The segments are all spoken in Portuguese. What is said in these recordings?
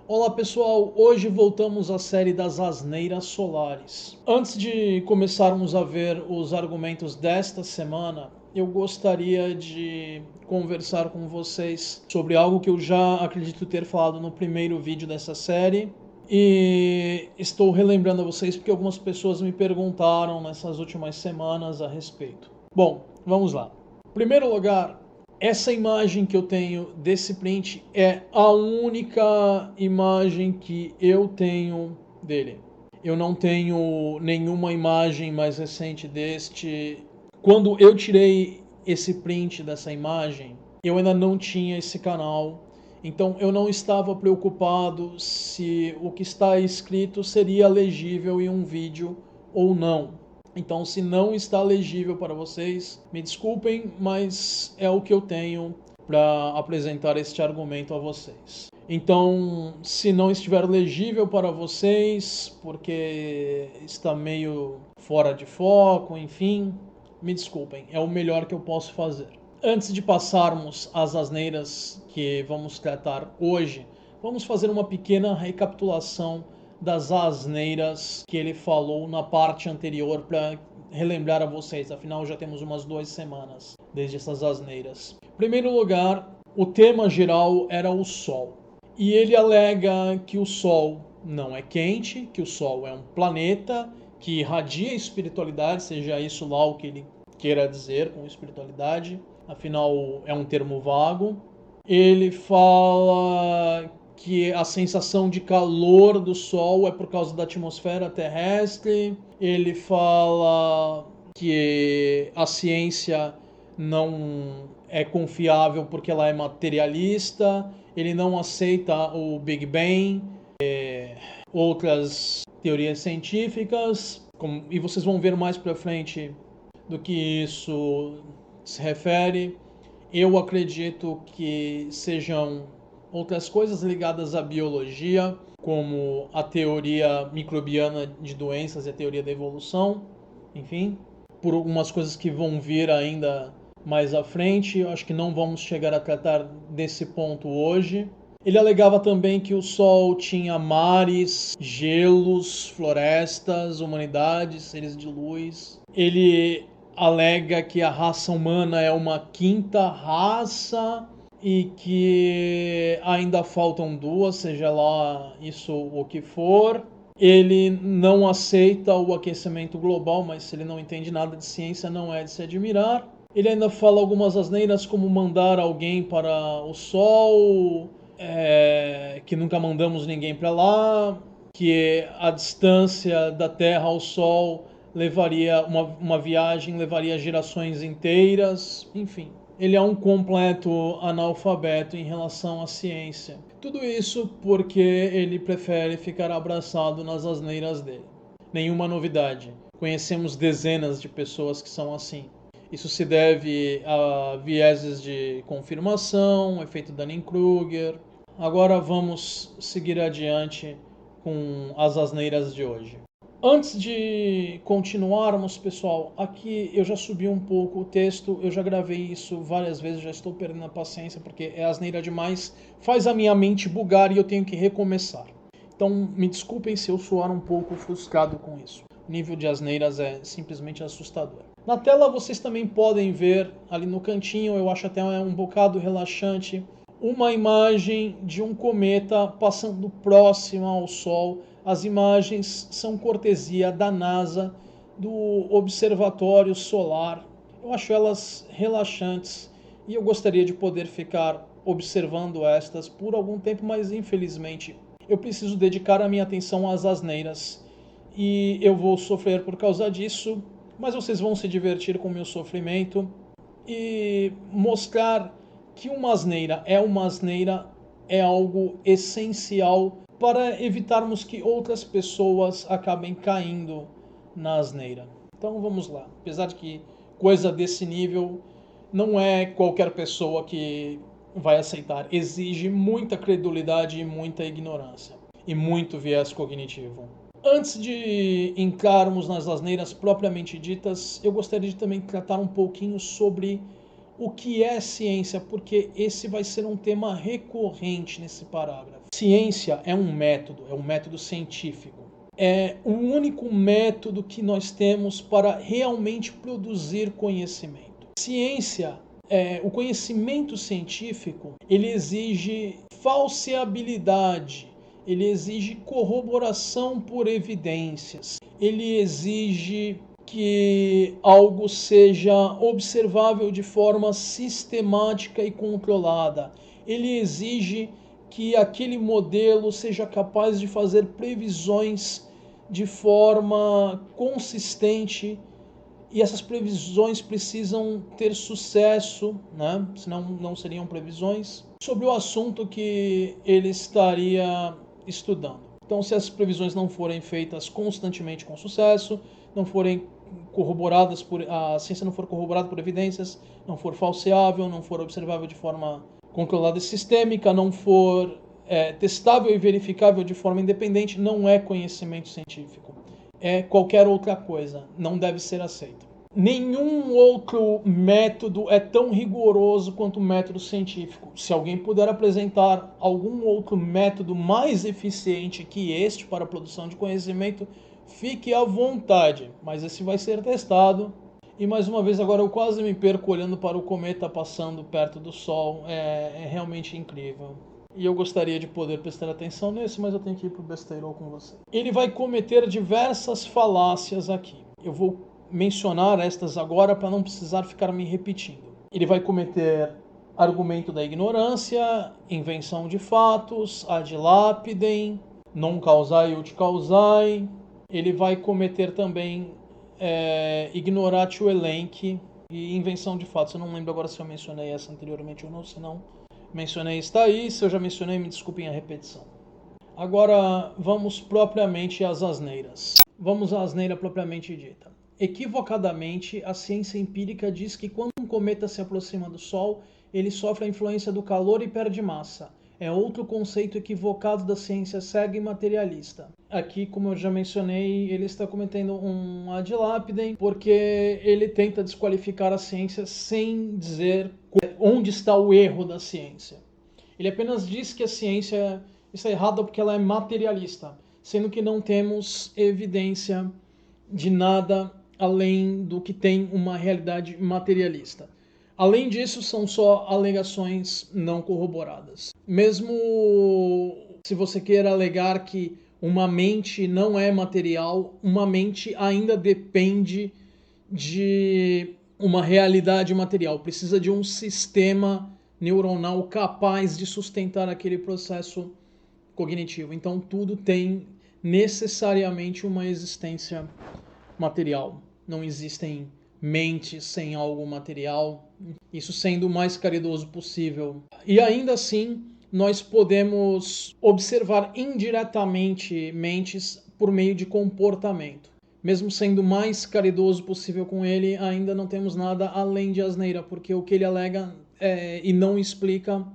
Olá pessoal, hoje voltamos à série das asneiras solares. Antes de começarmos a ver os argumentos desta semana, eu gostaria de conversar com vocês sobre algo que eu já acredito ter falado no primeiro vídeo dessa série. E estou relembrando a vocês porque algumas pessoas me perguntaram nessas últimas semanas a respeito. Bom, vamos lá. Em primeiro lugar, essa imagem que eu tenho desse print é a única imagem que eu tenho dele. Eu não tenho nenhuma imagem mais recente deste. Quando eu tirei esse print dessa imagem, eu ainda não tinha esse canal. Então eu não estava preocupado se o que está escrito seria legível em um vídeo ou não. Então, se não está legível para vocês, me desculpem, mas é o que eu tenho para apresentar este argumento a vocês. Então, se não estiver legível para vocês, porque está meio fora de foco, enfim, me desculpem, é o melhor que eu posso fazer. Antes de passarmos às asneiras que vamos tratar hoje, vamos fazer uma pequena recapitulação das asneiras que ele falou na parte anterior para relembrar a vocês, afinal já temos umas 2 semanas desde essas asneiras. Em primeiro lugar, o tema geral era o Sol. E ele alega que o Sol não é quente, que o Sol é um planeta que irradia espiritualidade, seja isso lá o que ele queira dizer com espiritualidade, afinal é um termo vago. Ele fala que a sensação de calor do Sol é por causa da atmosfera terrestre. Ele fala que a ciência não é confiável porque ela é materialista. Ele não aceita o Big Bang, outras teorias científicas, e vocês vão ver mais para frente do que isso se refere. Eu acredito que sejam outras coisas ligadas à biologia, como a teoria microbiana de doenças e a teoria da evolução, enfim, por algumas coisas que vão vir ainda mais à frente. Eu acho que não vamos chegar a tratar desse ponto hoje. Ele alegava também que o Sol tinha mares, gelos, florestas, humanidades, seres de luz. Ele alega que a raça humana é uma quinta raça e que ainda faltam 2, seja lá isso o que for. Ele não aceita o aquecimento global, mas se ele não entende nada de ciência, não é de se admirar. Ele ainda fala algumas asneiras, como mandar alguém para o Sol, que nunca mandamos ninguém para lá, que a distância da Terra ao Sol levaria uma viagem, levaria gerações inteiras, enfim. Ele é um completo analfabeto em relação à ciência. Tudo isso porque ele prefere ficar abraçado nas asneiras dele. Nenhuma novidade. Conhecemos dezenas de pessoas que são assim. Isso se deve a vieses de confirmação, efeito Dunning-Kruger. Agora vamos seguir adiante com as asneiras de hoje. Antes de continuarmos, pessoal, aqui eu já subi um pouco o texto, eu já gravei isso várias vezes, já estou perdendo a paciência porque é asneira demais, faz a minha mente bugar e eu tenho que recomeçar. Então me desculpem se eu soar um pouco frustrado com isso. O nível de asneiras é simplesmente assustador. Na tela vocês também podem ver, ali no cantinho, eu acho até um bocado relaxante, uma imagem de um cometa passando próximo ao Sol. As imagens são cortesia da NASA, do Observatório Solar. Eu acho elas relaxantes e eu gostaria de poder ficar observando estas por algum tempo, mas infelizmente eu preciso dedicar a minha atenção às asneiras e eu vou sofrer por causa disso, mas vocês vão se divertir com o meu sofrimento e mostrar que uma asneira é algo essencial para evitarmos que outras pessoas acabem caindo na asneira. Então vamos lá. Apesar de que coisa desse nível não é qualquer pessoa que vai aceitar. Exige muita credulidade e muita ignorância. E muito viés cognitivo. Antes de entrarmos nas asneiras propriamente ditas, eu gostaria de também tratar um pouquinho sobre o que é ciência, porque esse vai ser um tema recorrente nesse parágrafo. Ciência é um método científico. É o único método que nós temos para realmente produzir conhecimento. Ciência, o conhecimento científico, ele exige falseabilidade, ele exige corroboração por evidências, ele exige que algo seja observável de forma sistemática e controlada. Ele exige que aquele modelo seja capaz de fazer previsões de forma consistente, e essas previsões precisam ter sucesso, né? Senão não seriam previsões, sobre o assunto que ele estaria estudando. Então, se as previsões não forem feitas constantemente com sucesso, não forem corroboradas a ciência não for corroborada por evidências, não for falseável, não for observável de forma controlada e sistêmica, não for testável e verificável de forma independente, não é conhecimento científico. É qualquer outra coisa, não deve ser aceito. Nenhum outro método é tão rigoroso quanto o método científico. Se alguém puder apresentar algum outro método mais eficiente que este para a produção de conhecimento, fique à vontade, mas esse vai ser testado. E mais uma vez, agora eu quase me perco olhando para o cometa passando perto do Sol. É realmente incrível. E eu gostaria de poder prestar atenção nesse, mas eu tenho que ir para o besteirol com você. Ele vai cometer diversas falácias aqui. Eu vou mencionar estas agora para não precisar ficar me repetindo. Ele vai cometer argumento da ignorância, invenção de fatos, ad lapidem, non causae ut causae. Ele vai cometer também ignoratio elenchi e invenção de fatos. Eu não lembro agora se eu mencionei essa anteriormente ou não, se não mencionei está aí. Se eu já mencionei, me desculpem a repetição. Agora vamos propriamente às asneiras. Vamos à asneira propriamente dita. Equivocadamente, a ciência empírica diz que quando um cometa se aproxima do Sol, ele sofre a influência do calor e perde massa. É outro conceito equivocado da ciência cega e materialista. Aqui, como eu já mencionei, ele está cometendo um ad lapidem, porque ele tenta desqualificar a ciência sem dizer onde está o erro da ciência. Ele apenas diz que a ciência está errada porque ela é materialista, sendo que não temos evidência de nada além do que tem uma realidade materialista. Além disso, são só alegações não corroboradas. Mesmo se você queira alegar que uma mente não é material, uma mente ainda depende de uma realidade material. Precisa de um sistema neuronal capaz de sustentar aquele processo cognitivo. Então, tudo tem necessariamente uma existência material. Não existem mentes sem algo material, isso sendo o mais caridoso possível. E ainda assim, nós podemos observar indiretamente mentes por meio de comportamento. Mesmo sendo o mais caridoso possível com ele, ainda não temos nada além de asneira, porque o que ele alega e não explica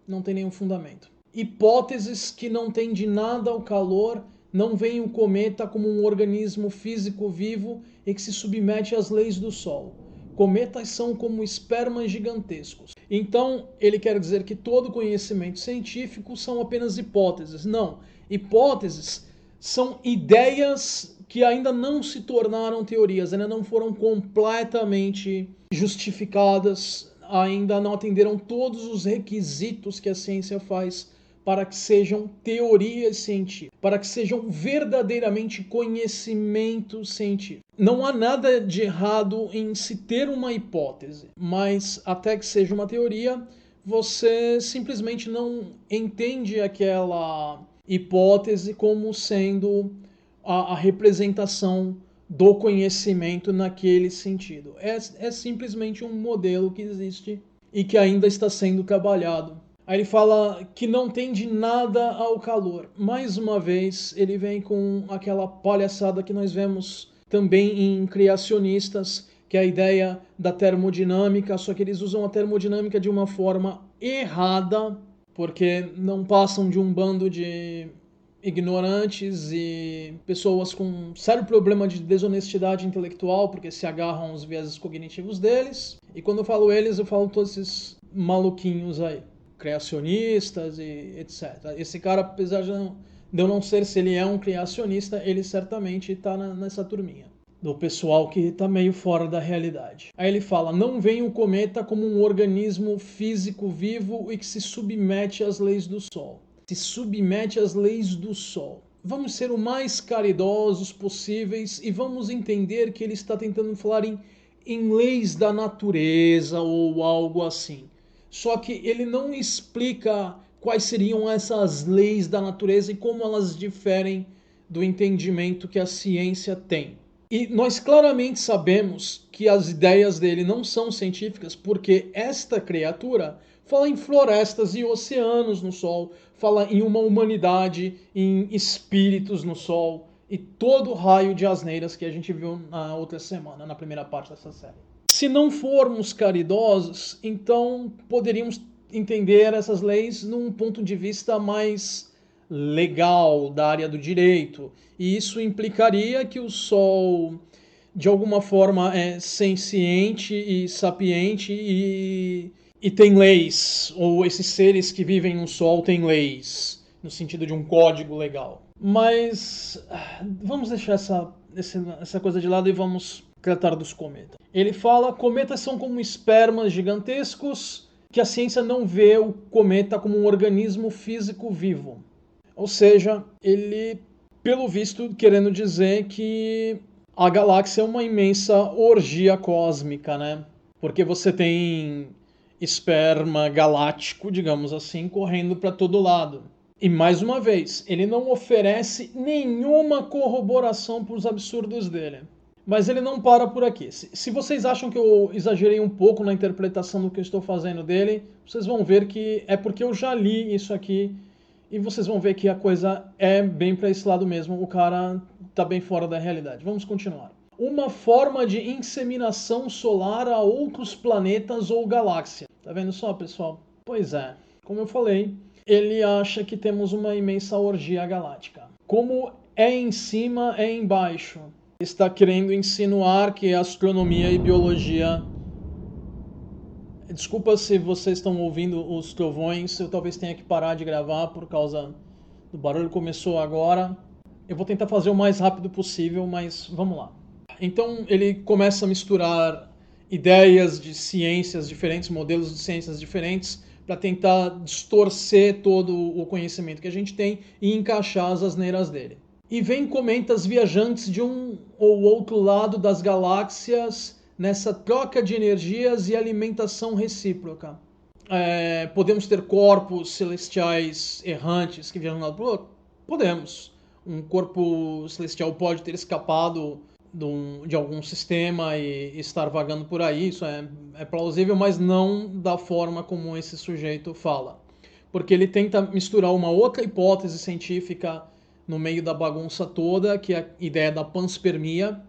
não tem nenhum fundamento. Hipóteses que não têm de nada o calor, não veem o cometa como um organismo físico vivo e que se submete às leis do Sol. Cometas são como espermas gigantescos. Então, ele quer dizer que todo conhecimento científico são apenas hipóteses. Não, hipóteses são ideias que ainda não se tornaram teorias, ainda não foram completamente justificadas, ainda não atenderam todos os requisitos que a ciência faz para que sejam teorias científicas, para que sejam verdadeiramente conhecimento científico. Não há nada de errado em se ter uma hipótese, mas até que seja uma teoria, você simplesmente não entende aquela hipótese como sendo a representação do conhecimento naquele sentido. É simplesmente um modelo que existe e que ainda está sendo trabalhado. Aí ele fala que não tem de nada ao calor. Mais uma vez, ele vem com aquela palhaçada que nós vemos também em criacionistas, que é a ideia da termodinâmica, só que eles usam a termodinâmica de uma forma errada, porque não passam de um bando de ignorantes e pessoas com sério problema de desonestidade intelectual, porque se agarram aos vieses cognitivos deles. E quando eu falo eles, eu falo todos esses maluquinhos aí, criacionistas e etc. Esse cara, apesar de eu não ser se ele é um criacionista, ele certamente está nessa turminha do pessoal que está meio fora da realidade. Aí ele fala, não vem o cometa como um organismo físico vivo e que se submete às leis do Sol. Se submete às leis do Sol. Vamos ser o mais caridosos possíveis e vamos entender que ele está tentando falar em leis da natureza ou algo assim. Só que ele não explica quais seriam essas leis da natureza e como elas diferem do entendimento que a ciência tem. E nós claramente sabemos que as ideias dele não são científicas porque esta criatura fala em florestas e oceanos no Sol, fala em uma humanidade, em espíritos no Sol e todo o raio de asneiras que a gente viu na outra semana, na primeira parte dessa série. Se não formos caridosos, então poderíamos entender essas leis num ponto de vista mais legal da área do direito. E isso implicaria que o Sol, de alguma forma, é senciente e sapiente e tem leis. Ou esses seres que vivem no Sol têm leis, no sentido de um código legal. Mas vamos deixar essa coisa de lado e vamos tratar dos cometas. Ele fala, cometas são como espermas gigantescos, que a ciência não vê o cometa como um organismo físico vivo. Ou seja, ele, pelo visto, querendo dizer que a galáxia é uma imensa orgia cósmica, né? Porque você tem esperma galáctico, digamos assim, correndo para todo lado. E mais uma vez, ele não oferece nenhuma corroboração para os absurdos dele. Mas ele não para por aqui. Se vocês acham que eu exagerei um pouco na interpretação do que eu estou fazendo dele, vocês vão ver que é porque eu já li isso aqui. E vocês vão ver que a coisa é bem para esse lado mesmo. O cara tá bem fora da realidade. Vamos continuar. Uma forma de inseminação solar a outros planetas ou galáxias. Tá vendo só, pessoal? Pois é. Como eu falei, ele acha que temos uma imensa orgia galáctica. Como é em cima, é embaixo. Está querendo insinuar que astronomia e biologia... Desculpa se vocês estão ouvindo os trovões, eu talvez tenha que parar de gravar por causa do barulho que começou agora. Eu vou tentar fazer o mais rápido possível, mas vamos lá. Então ele começa a misturar ideias de ciências diferentes, modelos de ciências diferentes, para tentar distorcer todo o conhecimento que a gente tem e encaixar as asneiras dele. E vem cometas viajantes de um ou outro lado das galáxias nessa troca de energias e alimentação recíproca. Podemos ter corpos celestiais errantes que viajam de um lado para o outro? Podemos. Um corpo celestial pode ter escapado de algum sistema e estar vagando por aí. Isso é plausível, mas não da forma como esse sujeito fala. Porque ele tenta misturar uma outra hipótese científica no meio da bagunça toda, que é a ideia da panspermia,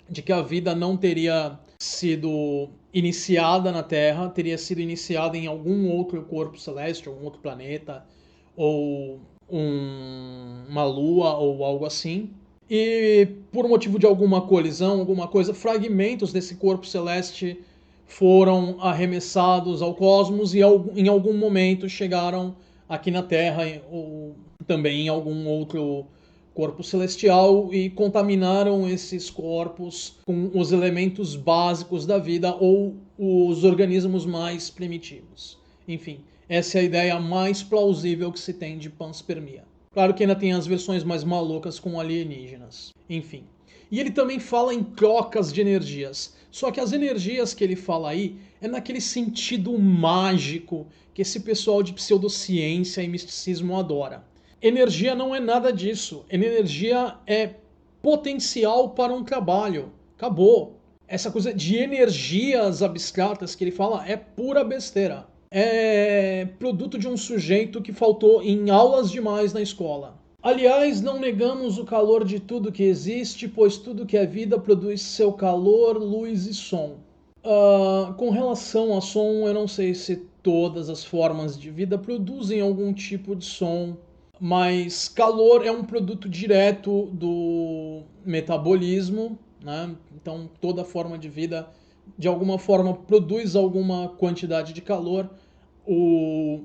de que a vida não teria sido iniciada na Terra, teria sido iniciada em algum outro corpo celeste, algum outro planeta, ou uma lua, ou algo assim. E por motivo de alguma colisão, alguma coisa, fragmentos desse corpo celeste foram arremessados ao cosmos e em algum momento chegaram aqui na Terra, ou também em algum outro corpo celestial, e contaminaram esses corpos com os elementos básicos da vida ou os organismos mais primitivos. Enfim, essa é a ideia mais plausível que se tem de panspermia. Claro que ainda tem as versões mais malucas com alienígenas. Enfim. E ele também fala em trocas de energias. Só que as energias que ele fala aí é naquele sentido mágico que esse pessoal de pseudociência e misticismo adora. Energia não é nada disso. Energia é potencial para um trabalho. Acabou. Essa coisa de energias abstratas que ele fala é pura besteira. É produto de um sujeito que faltou em aulas demais na escola. Aliás, não negamos o calor de tudo que existe, pois tudo que é vida produz seu calor, luz e som. Com relação a som, eu não sei se todas as formas de vida produzem algum tipo de som. Mas calor é um produto direto do metabolismo, né? Então toda forma de vida, de alguma forma, produz alguma quantidade de calor. O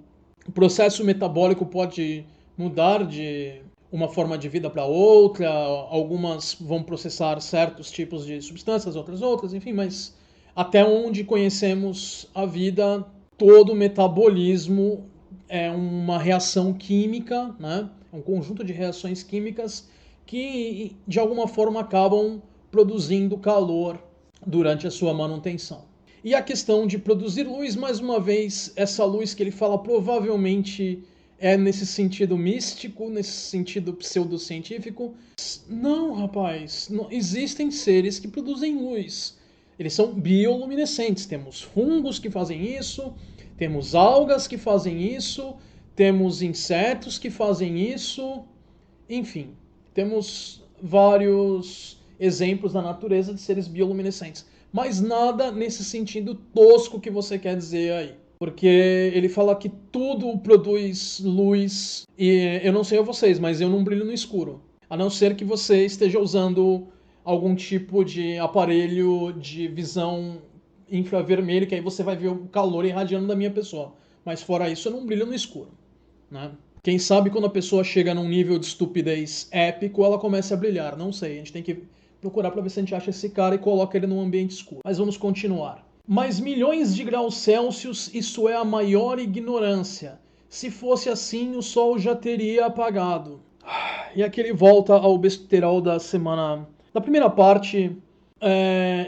processo metabólico pode mudar de uma forma de vida para outra, algumas vão processar certos tipos de substâncias, outras, enfim, mas até onde conhecemos a vida, todo metabolismo é uma reação química, né? É um conjunto de reações químicas que, de alguma forma, acabam produzindo calor durante a sua manutenção. E a questão de produzir luz, mais uma vez, essa luz que ele fala provavelmente é nesse sentido místico, nesse sentido pseudocientífico. Não, rapaz, não, existem seres que produzem luz. Eles são bioluminescentes. Temos fungos que fazem isso, temos algas que fazem isso, temos insetos que fazem isso, enfim, temos vários exemplos na natureza de seres bioluminescentes. Mas nada nesse sentido tosco que você quer dizer aí. Porque ele fala que tudo produz luz, e eu não sei a vocês, mas eu não brilho no escuro. A não ser que você esteja usando algum tipo de aparelho de visão infravermelho, que aí você vai ver o calor irradiando da minha pessoa. Mas fora isso, eu não brilho no escuro, né? Quem sabe quando a pessoa chega num nível de estupidez épico, ela começa a brilhar. Não sei, a gente tem que procurar para ver se a gente acha esse cara e coloca ele num ambiente escuro. Mas vamos continuar. Mas milhões de graus Celsius, isso é a maior ignorância. Se fosse assim, o sol já teria apagado. E aqui ele volta ao besterol da semana... Da primeira parte,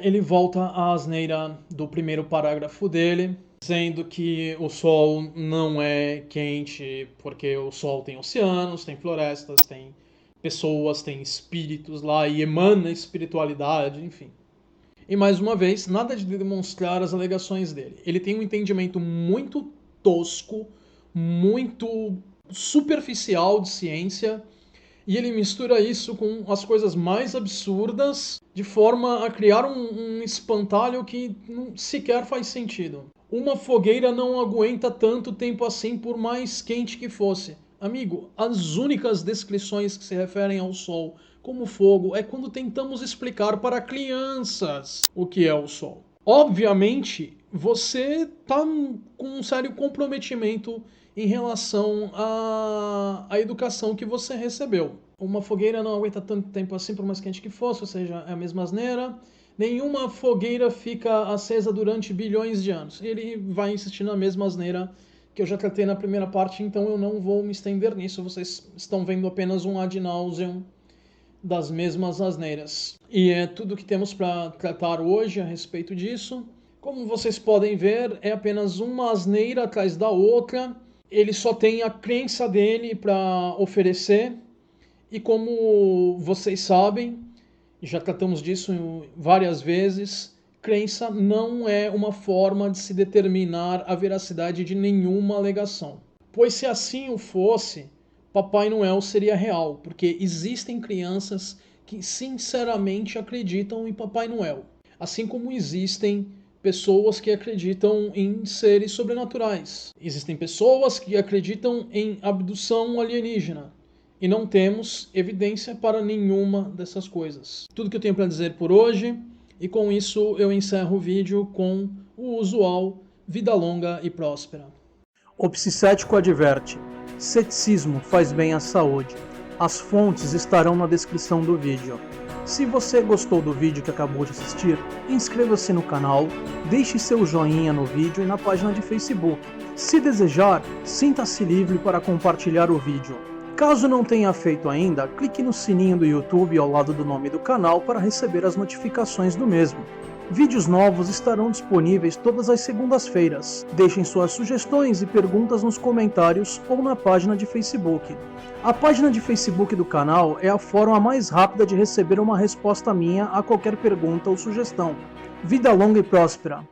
ele volta à asneira do primeiro parágrafo dele, dizendo que o Sol não é quente porque o Sol tem oceanos, tem florestas, tem pessoas, tem espíritos lá e emana espiritualidade, enfim. E mais uma vez, nada de demonstrar as alegações dele. Ele tem um entendimento muito tosco, muito superficial de ciência, e ele mistura isso com as coisas mais absurdas, de forma a criar um espantalho que sequer faz sentido. Uma fogueira não aguenta tanto tempo assim, por mais quente que fosse. Amigo, as únicas descrições que se referem ao Sol como fogo é quando tentamos explicar para crianças o que é o Sol. Obviamente, você está com um sério comprometimento em relação à educação que você recebeu. Uma fogueira não aguenta tanto tempo assim, por mais quente que fosse, ou seja, é a mesma asneira. Nenhuma fogueira fica acesa durante bilhões de anos. Ele vai insistir na mesma asneira que eu já tratei na primeira parte, então eu não vou me estender nisso. Vocês estão vendo apenas um ad nauseam das mesmas asneiras. E é tudo que temos para tratar hoje a respeito disso. Como vocês podem ver, é apenas uma asneira atrás da outra. Ele só tem a crença dele para oferecer. E como vocês sabem, já tratamos disso várias vezes, crença não é uma forma de se determinar a veracidade de nenhuma alegação. Pois se assim o fosse, Papai Noel seria real, porque existem crianças que sinceramente acreditam em Papai Noel. Assim como existem pessoas que acreditam em seres sobrenaturais. Existem pessoas que acreditam em abdução alienígena. E não temos evidência para nenhuma dessas coisas. Tudo que eu tenho para dizer por hoje, e com isso eu encerro o vídeo com o usual: vida longa e próspera. O Psicético adverte: ceticismo faz bem à saúde. As fontes estarão na descrição do vídeo. Se você gostou do vídeo que acabou de assistir, inscreva-se no canal, deixe seu joinha no vídeo e na página de Facebook. Se desejar, sinta-se livre para compartilhar o vídeo. Caso não tenha feito ainda, clique no sininho do YouTube ao lado do nome do canal para receber as notificações do mesmo. Vídeos novos estarão disponíveis todas as segundas-feiras. Deixem suas sugestões e perguntas nos comentários ou na página de Facebook. A página de Facebook do canal é a forma mais rápida de receber uma resposta minha a qualquer pergunta ou sugestão. Vida longa e próspera!